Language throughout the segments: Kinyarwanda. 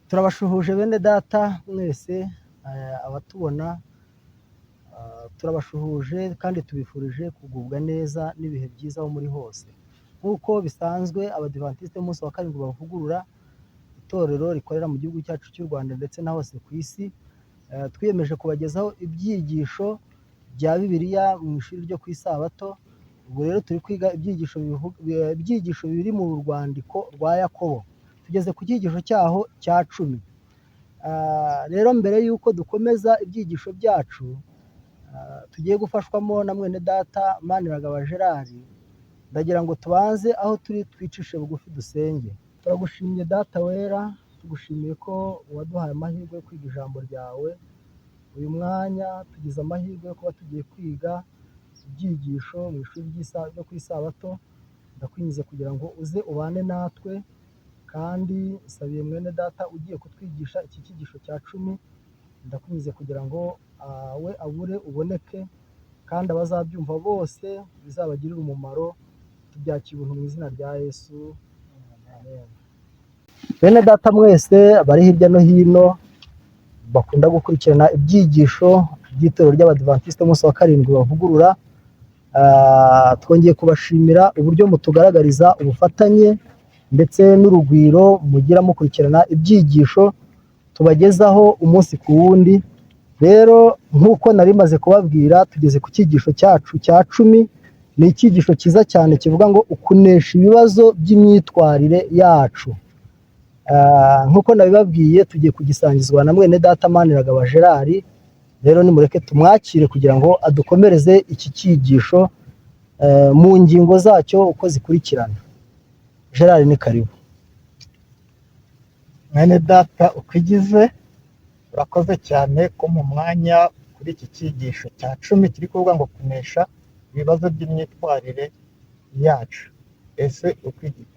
Turabashuhuje bene data mwese abatubona, turabashuhuje kandi tubifurije kugubwa neza n'ibihe byiza aho muri hose. Nk'uko bisanzwe abadivantisite b'umunsi wa karindwi bavugurura itorero rikorera mu gihugu cyacu cy'u Rwanda ndetse na hose ku isi, twiyemeje kubagezaho ibyigisho bya Bibiliya mu ishuri ryo ku isabato. Ubu rero turi kwiga ibyigisho biri mu rwandiko rwa Yakobo. Tugeze ku cyigisho cyaho cya 10. Rero mbere y'uko dukomeza ibyigisho byacu, tugiye gufashwamo na mwene data Maniragaba Gerard, ndagira ngo tubanze aho turi twicishe bugufi dusenge. Turagushimiye data wera, tugushimiye ko waduhaye amahirwe yo kwiga ijambo ryawe. Uyu mwanya tugize amahirwe yo kuba tugiye kwiga ibyigisho mu ishuri ryo ku isabato. Ndakwinjiza kugira ngo uze ubane natwe, kandi sabiye mwene data ugiye kutwigisha iki cyigisho cya 10, ndakwinjiza kugira ngo we abure uboneke, kandi abazabyumva bose bizabagirira umumaro. Tubyakira ubuntu mu izina rya Yesu, amen. Bene data mwese bari hirya no hino bakunda gukurikirana ibyigisho by'itorero ry'abadivantisite b'umunsi wa karindwi bavugurura, twongeye kubashimira uburyo mutugaragariza ubufatanye ndetse n'urugwiro mugira mukurikirana ibyigisho tubagezaho umunsi ku wundi. Rero nk'uko nari maze kubabwira, tugeze ku cyigisho cyacu cya 10. Ni icyigisho cyiza cyane kivuga ngo ukunesha ibibazo by'imyitwarire yacu. Nk'uko nabibabwiye, tugiye kugisangizwa na mwene data Maniragaba Gerard. Rero nimureke tumwakire kugira ngo adukomereze iki cyigisho mu ngingo zacyo uko zikurikirana. Gerard, ni karibu. Mwene data ukigize, urakoze cyane ko mu mwanya kuri iki cyigisho cya 10 kiri kuvuga ngo kunesha ibibazo by'imyitwarire yacu. Ese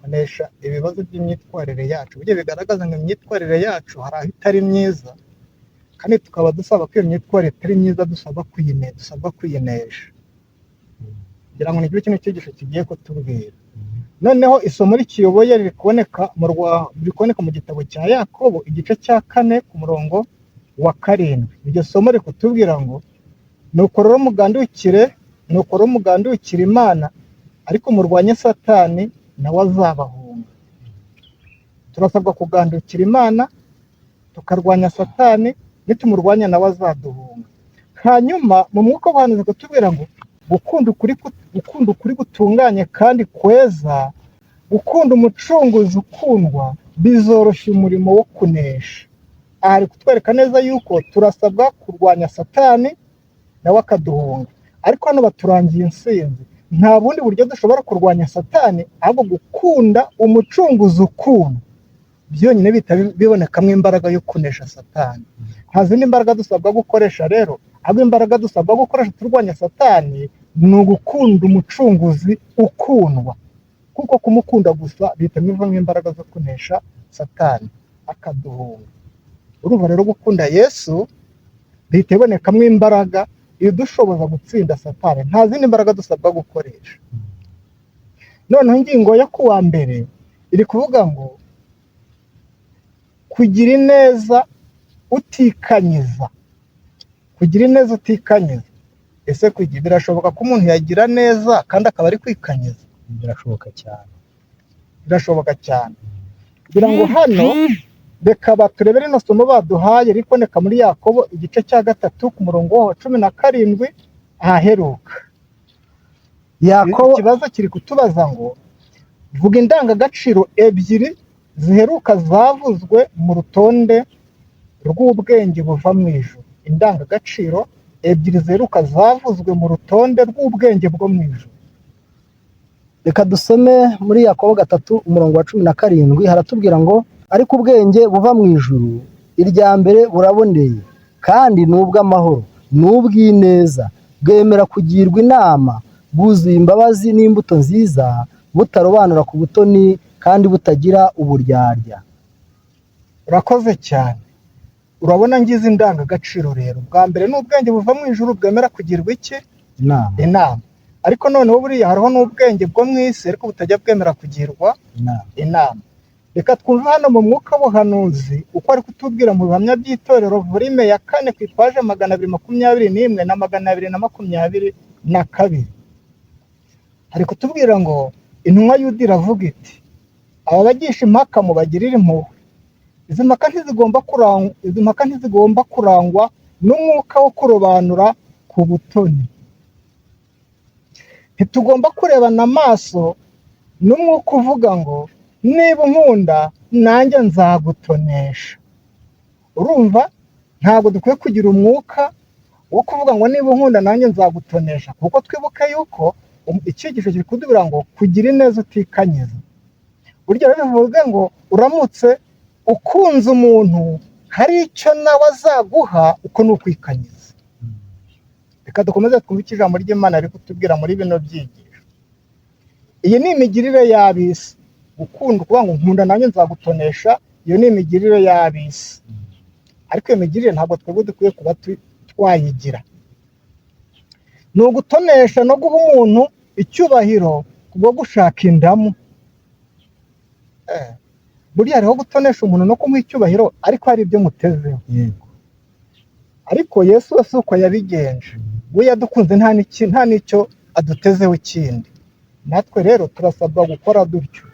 kunesha ibibazo by'imyitwarire yacu, buryo bigaragaza ngo imyitwarire yacu hari aho itari myiza, kandi tukaba dusaba ko iyo myitwarire itari myiza dusabwa kuyinesha. kugira ngo nigire kino cyigisho kigiye kutubwira. Noneho isomo rikiyoboye riri kuboneka mu gitabo cya Yakobo igice cya 4 ku murongo wa 7. Iryo somo riri kutubwira ngo nuko rero mugandukire Imana, ariko murwanye Satani nawe azabahunga. Turasabwa kugandukira Imana tukarwanya Satani, nitumurwanya nawe azaduhunga. Hanyuma mu mwuka w'ubuhanuzi kutubwira ngo gukunda ukuri gutunganye kandi kweza, gukunda umucunguzi ukundwa, bizoroshya umurimo wo kunesha. Ari kutwereka neza yuko turasabwa kurwanya Satani nawe akaduhunga. Ariko hano baturangiye insinzi. Nta bundi buryo dushobora kurwanya Satani ahubwo gukunda umucunguzi ukundwa. Byonyine bibonekamo imbaraga yo kunesha Satani. Nta zindi mbaraga dusabwa gukoresha rero, ahubwo imbaraga dusabwa gukoresha turwanya Satani ni ugukunda umucunguzi ukundwa. Kuko kumukunda gusa bihita bivamo imbaraga zo kunesha Satani akaduhunga. Urumva rero gukunda Yesu bihita bibonekamo imbaraga idushoboza gutsinda Satani. Nta zindi mbaraga dusabwa gukoresha. Noneho ingingo yo kuwa mbere iri kuvuga ngo kugira ineza utikanyiza. Kugira ineza utikanyiza. Ese birashoboka ko umuntu yagira neza kandi akaba ari kwikanyiza? Birashoboka cyane. Birashoboka cyane. Kugira ngo hano reka baturebere ino somo baduhaye riboneka muri Yakobo igice cya 3 ku murongo wa 17 ahaheruka. Ikibazo kiri kutubaza ngo vuga indangagaciro 2 ziheruka zavuzwe mu rutonde rw'ubwenge buva mu ijuru. Indangagaciro 2 ziheruka zavuzwe mu rutonde rw'ubwenge bwo mu ijuru. Reka dusome muri Yakobo 3 umurongo wa 17. Haratubwira ngo ariko ubwenge buva mu ijuru, irya mbere buraboneye, kandi n'ubw'amahoro, n'ubw'ineza, bwemera kugirwa inama, bwuzuye imbabazi n'imbuto nziza, butarobanura ku butoni, kandi butagira uburyarya. Urakoze cyane. Urabona ngize indangagaciro rero. Bwa mbere n'ubwenge buva mu ijuru bwemera kugirwa iki? Inama. Ariko noneho buriya hariho n'ubwenge bwo mu isi ariko butajya bwemera kugirwa inama. reka twumve hano mu mwuka w'ubuhanuzi uko ari kutubwira mu bihamya by'itorero volume ya 4 ku ipaje 221 na 222. Hari kutubwira ngo intumwa Yuda iravuga iti aba bagisha impaka mubagirire impuhwe. Izi mpaka ntizigomba kurangwa n'umwuka wo kurobanura ku butoni. Ntitugomba kurebana amaso n'umwuka uvuga ngo niba unkunda nanjye nzagutonesha. Urumva, ntabwo dukwiye kugira umwuka wo kuvuga ngo niba unkunda nanjye nzagutonesha, kuko twibuke yuko icyigisho kiri kutubwira ngo kugira ineza utikanyiza. Burya rero bivuga ngo uramutse ukunze umuntu hari icyo nawe azaguha, uko ni ukwikanyiza. Reka dukomeze twumve icyo ijambo ry'Imana riri kutubwira muri bino byigisho. Iyi ni imigirire y'ab'isi. Gukunda kuvuga ngo nkunda nanjye nzagutonesha, iyo ni imigirire y'ab'isi. Ariko iyo migirire ntabwo twebwe dukwiye kuba twayigira. Ni ugutonesha no guha umuntu icyubahiro kubwo gushaka indamu. Buriya hariho gutonesha umuntu no kumuha icyubahiro, ariko hari ibyo mutezeho. Ariko Yesu we si uko yabigenje. We yadukunze nta n'icyo adutezeho ikindi. Natwe rero turasabwa gukora dutyo.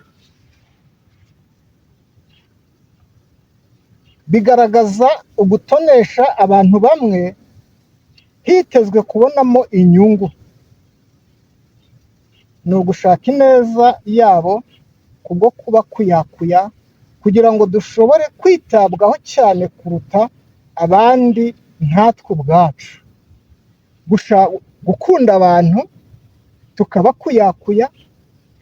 Bigaragaza ugutonesha abantu bamwe hitezwe kubonamo inyungu. Ni ugushaka ineza yabo kubwo kubakuyakuya kugira ngo dushobore kwitabwaho cyane kuruta abandi nkatwe ubwacu. Gukunda abantu tukabakuyakuya,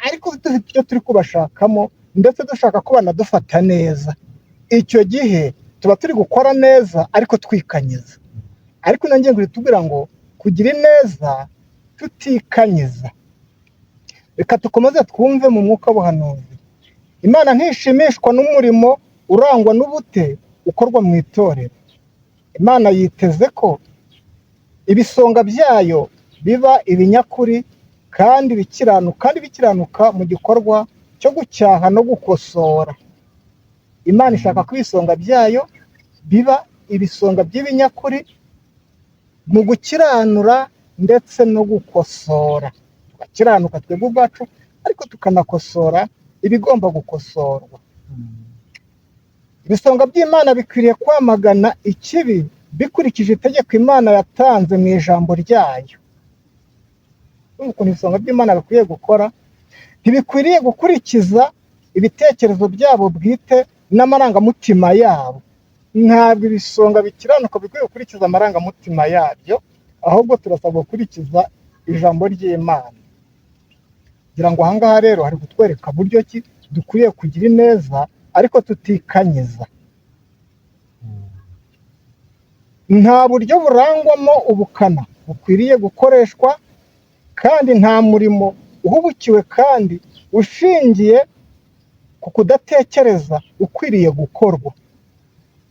ariko dufite icyo turi kubashakamo, ndetse dushaka ko banadufata neza. Icyo gihe tuba turi gukora neza ariko twikanyiza. Ariko nanjye ngo tubwira ngo kugira ineza tutikanyiza. Reka dukomeze twumve mu mwuka w'ubuhanuzi. Imana ntishimishwa n'umurimo urangwa n'ubute ukorwa mu itorero. Imana yiteze ko ibisonga byayo biba ibinyakuri kandi bikiranuka mu gikorwa cyo gucyaha no gukosora. Imana ishaka ko ibisonga byayo biba ibisonga by'ibinyakuri mu gukiranura ndetse no gukosora. Tugakiranuka twebwe ubwacu, ariko tukanakosora ibigomba gukosorwa. Ibisonga by'Imana bikwiriye kwamagana ikibi bikurikije itegeko Imana yatanze mu ijambo ryayo. Ukuntu ibisonga by'Imana bikwiriye gukora, ntibikwiriye gukurikiza ibitekerezo byabo bwite n'amarangamutima yabo. Ntabwo ibisonga bikiranuka bikwiye gukurikiza amarangamutima yabyo, ahubwo turasabwa gukurikiza ijambo ry'Imana. Kugira ngo ahangaha rero hari kutwereka buryo ki dukwiriye kugira ineza ariko tutikanyiza. Nta buryo burangwamo ubukana bukwiriye gukoreshwa, kandi nta murimo uhubukiwe kandi ushingiye ku kudatekereza ukwiriye gukorwa.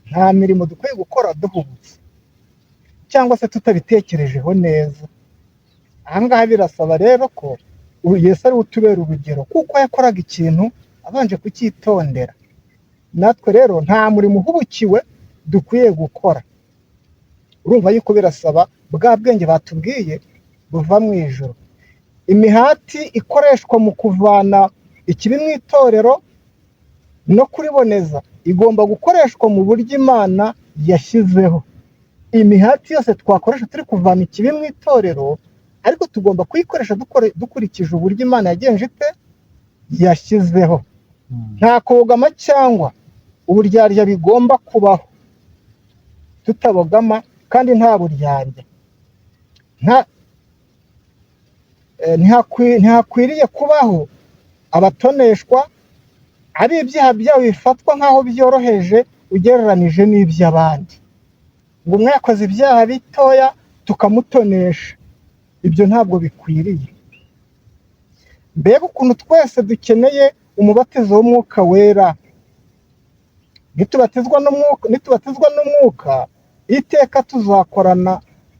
Nta mirimo dukwiye gukora duhubutse cyangwa se tutabitekerejeho neza. Ahangaha birasaba rero ko Yesu ari utubera urugero, kuko yakoraga ikintu abanje kucyitondera. Natwe rero nta murimo uhubukiwe dukwiye gukora. Urumva yuko birasaba bwa bwenge batubwiye buva mu ijuru. Imihati ikoreshwa mu kuvana ikibi mu itorero no kuriboneza igomba gukoreshwa mu buryo Imana yashyizeho. Imihati yose twakoresha turi kuvana ikibi mu itorero, ariko tugomba kuyikoresha dukurikije uburyo Imana yagenje ite yashyizeho. Nta kogama cyangwa uburyarya bigomba kubaho. Tutabogama kandi nta buryarya. Ntihakwiriye kubaho abatoneshwa ari ibyaha byabo bifatwa nk'aho byoroheje ugereranije n'iby'abandi. Ngo umwe yakoze ibyaha bitoya tukamutonesha. Ibyo ntabwo bikwiriye. Mbega ukuntu twese dukeneye umubatizo w'umwuka wera. Nitubatizwa n'umwuka, iteka tuzakorana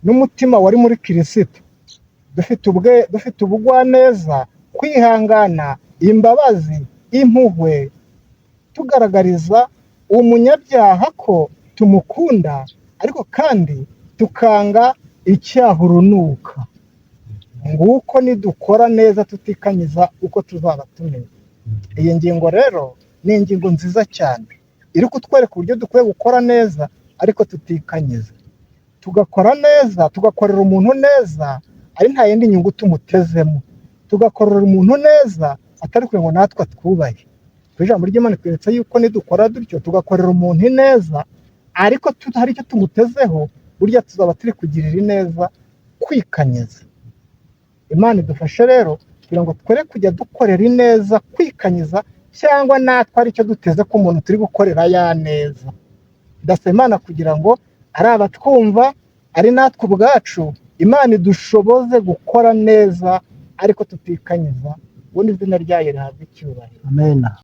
n'umutima wari muri Kristo, dufite ubugwaneza, kwihangana, imbabazi, impuhwe, tugaragariza umunyabyaha ko tumukunda, ariko kandi tukanga icyaha urunuka. Nguko nidukora neza tutikanyiza uko tuzaba tumeze. Iyi ngingo rero ni ingingo nziza cyane, iri kutwereka uburyo dukwiye gukora neza ariko tutikanyiza, tugakora neza, tugakorera umuntu neza ari nta yindi nyungu tumutezemo, tugakorera umuntu neza atari kugira ngo natwe twubahe. Ijambo ry'Imana tweretse yuko nidukora dutyo tugakorera umuntu neza ariko hari icyo tumutezeho, burya tuzaba turi kugirira ineza kwikanyiza. Imana idufashe rero kugira ngo twere kujya dukorera ineza kwikanyiza, cyangwa natwe ari icyo duteze ko umuntu turi gukorera ya neza. Ndasaba Imana kugira ngo ari abatwumva ari natwe ubwacu, Imana idushoboze gukora neza ariko tutikanyiza, ubundi izina ryayo rihabwe icyubahiro. Amen.